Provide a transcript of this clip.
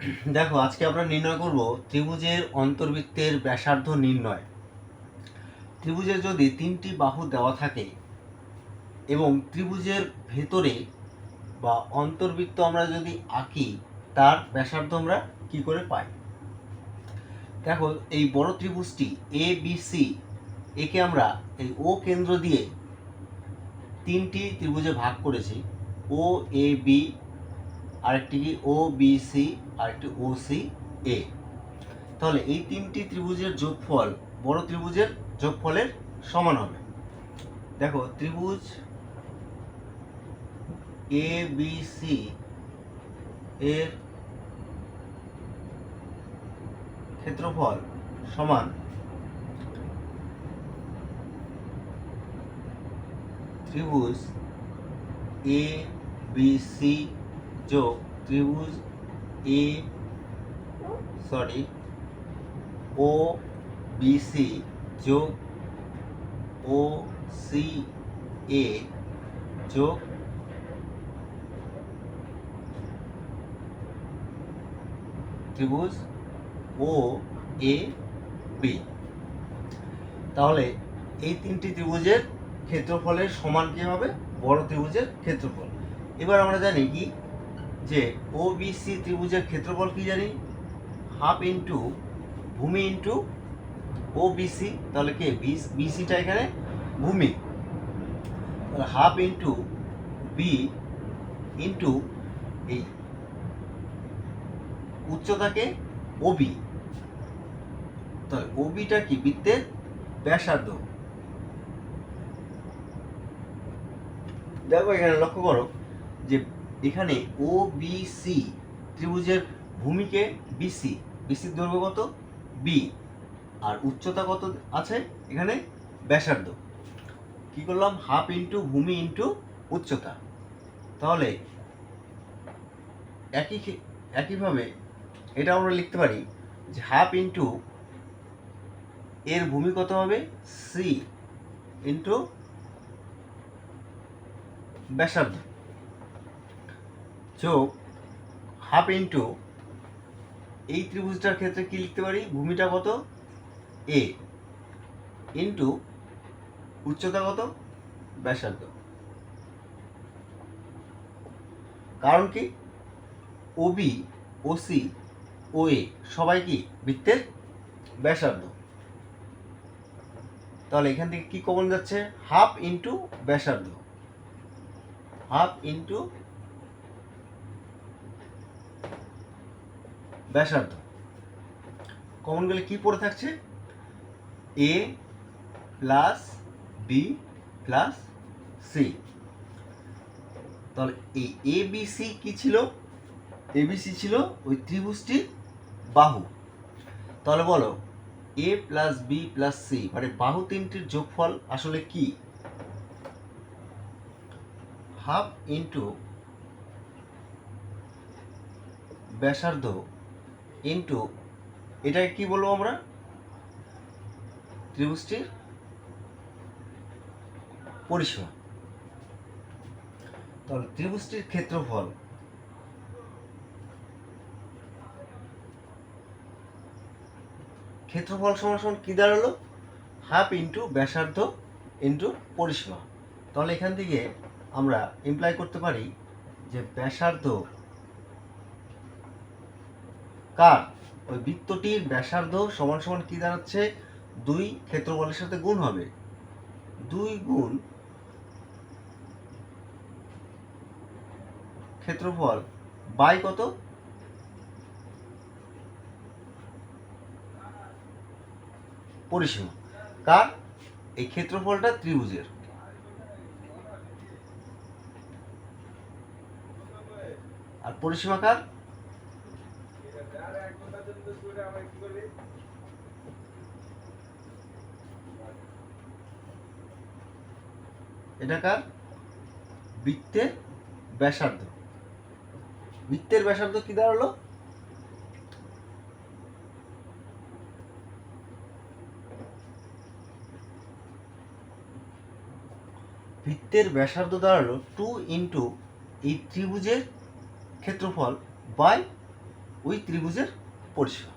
দেখো, আজকে আমরা নির্ণয় করব ত্রিভুজের অন্তর্বৃত্তের ব্যাসার্ধ নির্ণয়। ত্রিভুজের যদি তিনটি বাহু দেওয়া থাকে এবং ত্রিভুজের ভেতরে বা অন্তর্বৃত্ত আমরা যদি আঁকি, তার ব্যাসার্ধ আমরা কি করে পাই। দেখো, এই বড় ত্রিভুজটি এ বি সি, একে আমরা এই ও কেন্দ্র দিয়ে তিনটি ত্রিভুজে ভাগ করেছি। ও এ বি, আরেকটি কি ও বি সি, আরেকটি ও সি এ। তাহলে এই তিনটি ত্রিভুজের যোগফল বড় ত্রিভুজের যোগফলের সমান হবে। দেখো, ত্রিভুজ এ বি সি এর ক্ষেত্রফল সমান ত্রিভুজ এ বি সি যোগ ত্রিভুজ ও বি সি যোগ ও সি এ যোগ ত্রিভুজ ও এ বি। তাহলে এই তিনটি ত্রিভুজের ক্ষেত্রফলের সমান কি হবে? বড় ত্রিভুজের ক্ষেত্রফল। এবার আমরা জানি কি যে ও বি সি ত্রিভুজের ক্ষেত্রফল কি জানি? হাফ ইন্টু ভূমি ইন্টু ও বি সি। তাহলে কে বি সিটা এখানে ভূমি, তাহলে হাফ ইন্টু বি ইন্টু এই উচ্চতাকে ওবি। তাহলে ওবিটা কি? বৃত্তের ব্যাসার্ধ। দেখো, এখানে লক্ষ্য করো যে এখানে ও বি সি ত্রিভুজের ভূমিকে বিসি, বিসির দৈর্ঘ্য কত? বি, আর উচ্চতা কত আছে এখানে? ব্যাসার্ধ। কি করলাম? হাফ ইন্টু ভূমি ইন্টু উচ্চতা। তাহলে একইভাবে এটা আমরা লিখতে পারি যে হাফ ইন্টু এর ভূমি কত হবে? সি ইন্টু ব্যাসার্ধ যোগ হাফ ইন্টু এই ত্রিভুজটার ক্ষেত্রে কি লিখতে পারি? ভূমিটা কত? এ ইন্টু উচ্চতা কত? ব্যাসার্ধ। কারণ কি? ওবি, ওসি, ও এ সবাই কি বৃত্তের ব্যাসার্ধ। তাহলে এখান থেকে কি কমন যাচ্ছে? হাফ ইন্টু ব্যাসার্ধ, হাফ ইন্টু ব্যাসার্ধ কমন গেলে কি পড়ে থাকছে? এ প্লাস বি প্লাস সি। তাহলে এই এ বি সি কি ছিল? এবিসি ছিল ওই ত্রিভুজটির বাহু। তাহলে বলো, এ প্লাস বি প্লাস সি মানে বাহু তিনটির যোগফল আসলে কি? হাফ ইন্টু ব্যাসার্ধ ইন্টু এটাকে কি বলবো আমরা? ত্রিভুজটির পরিসীমা। তাহলে ত্রিভুজটির ক্ষেত্রফল সমান সমান কি দাঁড়ালো? হাফ ইন্টু ব্যাসার্ধ ইন্টু পরিসীমা। তাহলে এখান থেকে আমরা ইমপ্লাই করতে পারি যে ব্যাসার্ধ কার? ওই বৃত্তটির ব্যাসার্ধ সমান সমান কি দাঁড়াচ্ছে? 2 ক্ষেত্রফলের সাথে গুণ হবে, 2 গুণ ক্ষেত্রফল বাই কত? পরিসীমা। কার? এই ক্ষেত্রফলটা ত্রিভুজের। আর পরিসীমা কার? এটা কার? বৃত্তের ব্যাসার্ধ। বৃত্তের ব্যাসার্ধ কি দাঁড়ালো? বৃত্তের ব্যাসার্ধ দাঁড়ালো 2 ইন্টু এই ত্রিভুজের ক্ষেত্রফল বাই ওই ত্রিভুজের পরিসীমা।